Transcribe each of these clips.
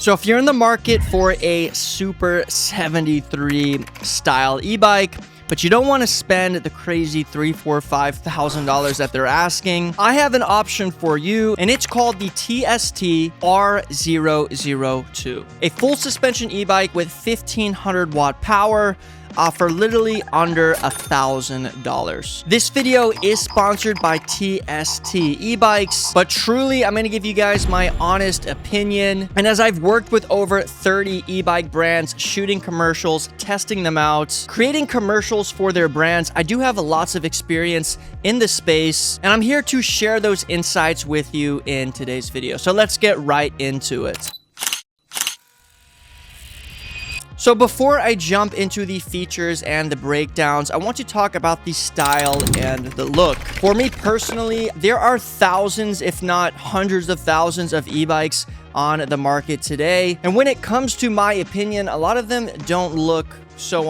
So if you're in the market for a Super 73 style e-bike, but you don't want to spend the crazy $3,000, $4,000, $5,000 that they're asking, I have an option for you, and it's called the TST R002, a full suspension e-bike with 1500 watt power, for literally under $1,000. This video is sponsored by TST E-Bikes, but truly, I'm going to give you guys my honest opinion. And as I've worked with over 30 e-bike brands, shooting commercials, testing them out, creating commercials for their brands, I do have lots of experience in the space, and I'm here to share those insights with you in today's video. So let's get right into it. So before I jump into the features and the breakdowns, I want to talk about the style and the look. For me personally, there are thousands, if not hundreds of thousands of e-bikes on the market today. And when it comes to my opinion, a lot of them don't look so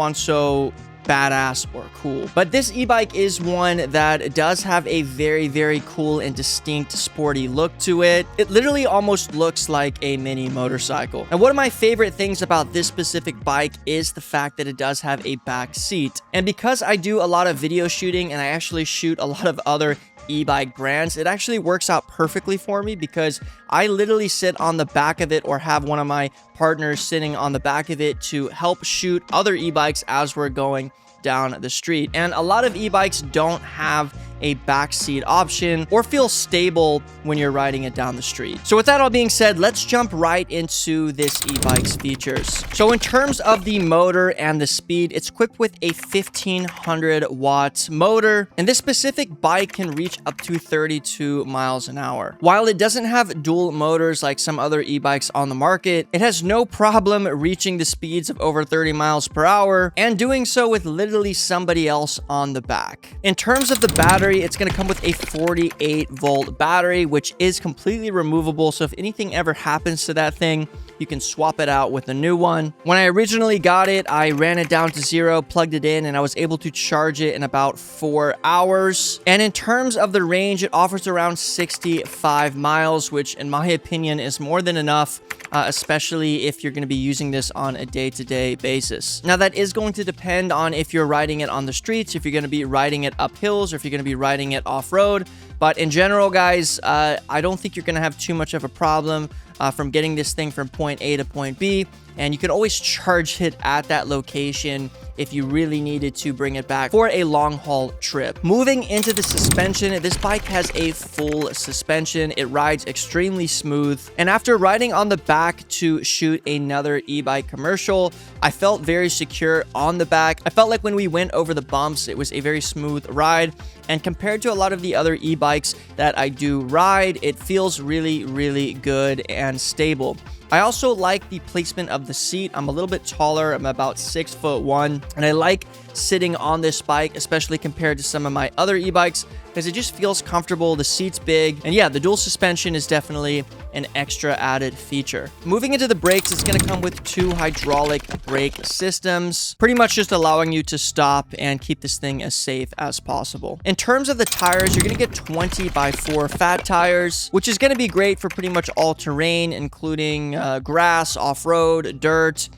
badass or cool. But this e-bike is one that does have a very cool and distinct sporty look to it. It literally almost looks like a mini motorcycle. And one of my favorite things about this specific bike is the fact that it does have a back seat. And because I do a lot of video shooting and I actually shoot a lot of other e-bike brands, it actually works out perfectly for me because I literally sit on the back of it or have one of my partners sitting on the back of it to help shoot other e-bikes as we're going down the street. And a lot of e-bikes don't have a backseat option or feel stable when you're riding it down the street. So with that all being said, let's jump right into this e-bike's features. So in terms of the motor and the speed, it's equipped with a 1500 watt motor, and this specific bike can reach up to 32 miles an hour. While it doesn't have dual motors like some other e-bikes on the market, it has no problem reaching the speeds of over 30 miles per hour and doing so with literally somebody else on the back. In terms of the battery, it's going to come with a 48 volt battery, which is completely removable. So if anything ever happens to that thing, you can swap it out with a new one. When I originally got it, I ran it down to 0, plugged it in, and I was able to charge it in about 4 hours. And in terms of the range, it offers around 65 miles, which in my opinion is more than enough, especially if you're going to be using this on a day-to-day basis. Now, that is going to depend on if you're riding it on the streets, if you're going to be riding it up hills, or if you're going to be riding it off-road. But in general, guys, I don't think you're going to have too much of a problem from getting this thing from point A to point B. And you can always charge it at that location if you really needed to bring it back for a long haul trip. Moving into the suspension, this bike has a full suspension. It rides extremely smooth. And after riding on the back to shoot another e-bike commercial, I felt very secure on the back. I felt like when we went over the bumps, it was a very smooth ride. And compared to a lot of the other e-bikes that I do ride, it feels really good and stable. I also like the placement of the seat. I'm a little bit taller. I'm about 6'1", and I like sitting on this bike, especially compared to some of my other e-bikes, because it just feels comfortable. The seat's big, and yeah, the dual suspension is definitely an extra added feature. Moving into the brakes, it's going to come with 2 hydraulic brake systems, pretty much just allowing you to stop and keep this thing as safe as possible. In terms of the tires, you're going to get 20x4 fat tires, which is going to be great for pretty much all terrain, including grass, off-road, dirt,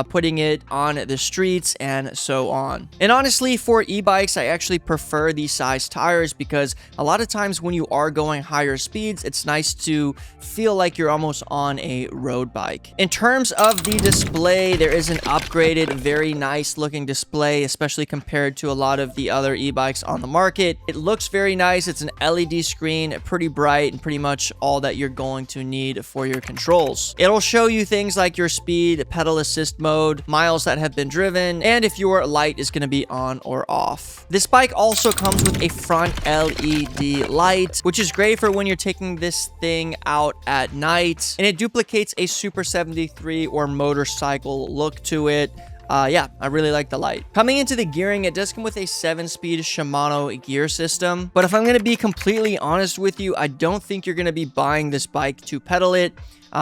putting it on the streets, and so on. And honestly, for e-bikes, I actually prefer these size tires because a lot of times when you are going higher speeds, it's nice to feel like you're almost on a road bike. In terms of the display, there is an upgraded, very nice looking display, especially compared to a lot of the other e-bikes on the market. It looks very nice. It's an LED screen, pretty bright, and pretty much all that you're going to need for your controls. It'll show you things like your speed, pedal assist mode, miles that have been driven, and if your light is going to be on or off. This bike also comes with a front LED light, which is great for when you're taking this thing out at night, and it duplicates a Super 73 or motorcycle look to it. Yeah, I really like the light. Coming into the gearing, it does come with a 7-speed Shimano gear system. But if I'm going to be completely honest with you, I don't think you're going to be buying this bike to pedal it.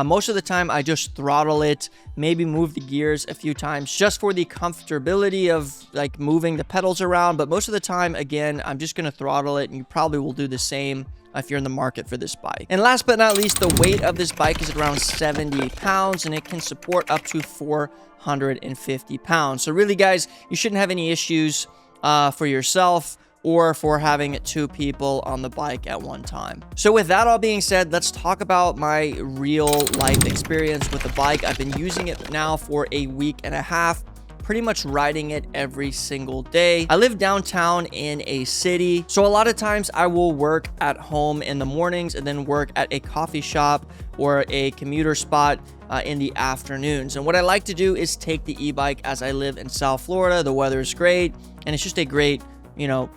Most of the time, I just throttle it, maybe move the gears a few times just for the comfortability of like moving the pedals around. But most of the time, again, I'm just going to throttle it, and you probably will do the same if you're in the market for this bike. And last but not least, the weight of this bike is around 70 pounds, and it can support up to 450 pounds. So really, guys, you shouldn't have any issues for yourself or for having 2 people on the bike at one time. So with that all being said, let's talk about my real life experience with the bike. I've been using it now for a week and a half, pretty much riding it every single day. I live downtown in a city, so a lot of times I will work at home in the mornings and then work at a coffee shop or a commuter spot in the afternoons. And what I like to do is take the e-bike as I live in South Florida. The weather is great, and it's just a great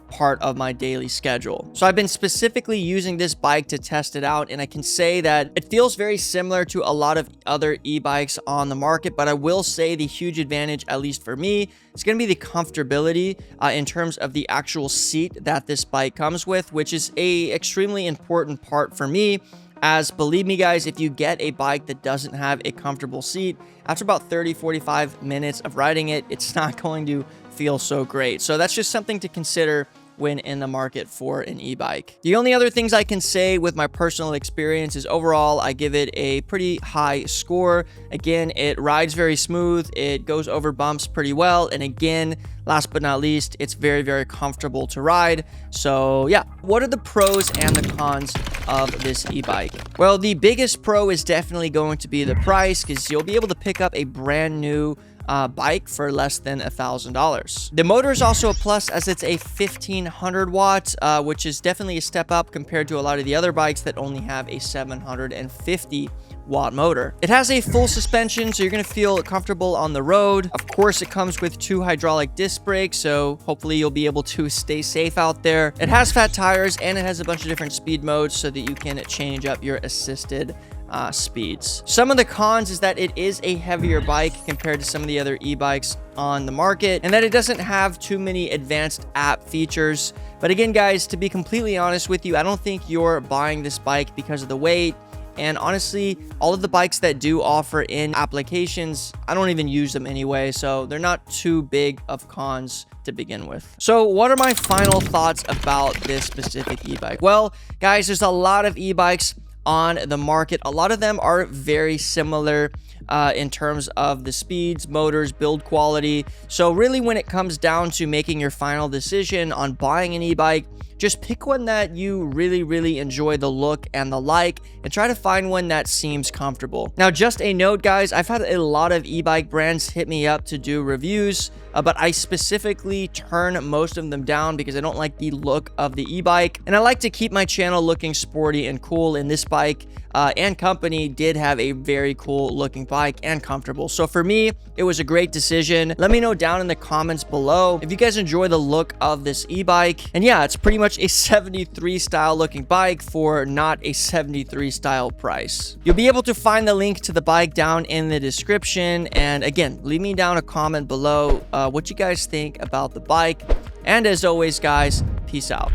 part of my daily schedule. So I've been specifically using this bike to test it out, and I can say that it feels very similar to a lot of other e-bikes on the market, but I will say the huge advantage, at least for me, is going to be the comfortability in terms of the actual seat that this bike comes with, which is a extremely important part for me. As believe me, guys, if you get a bike that doesn't have a comfortable seat, after about 30-45 minutes of riding it, it's not going to feel so great. So that's just something to consider when in the market for an e-bike. The only other things I can say with my personal experience is overall, I give it a pretty high score. Again, it rides very smooth. It goes over bumps pretty well. And again, last but not least, it's very, very comfortable to ride. So yeah, what are the pros and the cons of this e-bike? Well, the biggest pro is definitely going to be the price, because you'll be able to pick up a brand new bike for less than $1,000. The motor is also a plus, as it's a 1500 watts, which is definitely a step up compared to a lot of the other bikes that only have a 750 watt motor. It has a full suspension, so you're going to feel comfortable on the road. Of course, it comes with 2 hydraulic disc brakes, so hopefully you'll be able to stay safe out there. It has fat tires, and it has a bunch of different speed modes so that you can change up your assisted speeds. Some of the cons is that it is a heavier bike compared to some of the other e-bikes on the market, and that it doesn't have too many advanced app features. But again, guys, to be completely honest with you, I don't think you're buying this bike because of the weight. And honestly, all of the bikes that do offer in applications, I don't even use them anyway, so they're not too big of cons to begin with. So what are my final thoughts about this specific e-bike? Well, guys, there's a lot of e-bikes on the market. A lot of them are very similar in terms of the speeds, motors, build quality. So really, when it comes down to making your final decision on buying an e-bike, just pick one that you really, really enjoy the look and the like, and try to find one that seems comfortable. Now, just a note, guys, I've had a lot of e-bike brands hit me up to do reviews, but I specifically turn most of them down because I don't like the look of the e-bike, and I like to keep my channel looking sporty and cool, and this bike and company did have a very cool looking bike and comfortable. So for me, it was a great decision. Let me know down in the comments below if you guys enjoy the look of this e-bike. And yeah, it's pretty much a 73 style looking bike for not a 73 style price. You'll be able to find the link to the bike down in the description. And again, leave me down a comment below what you guys think about the bike. And as always, guys, peace out.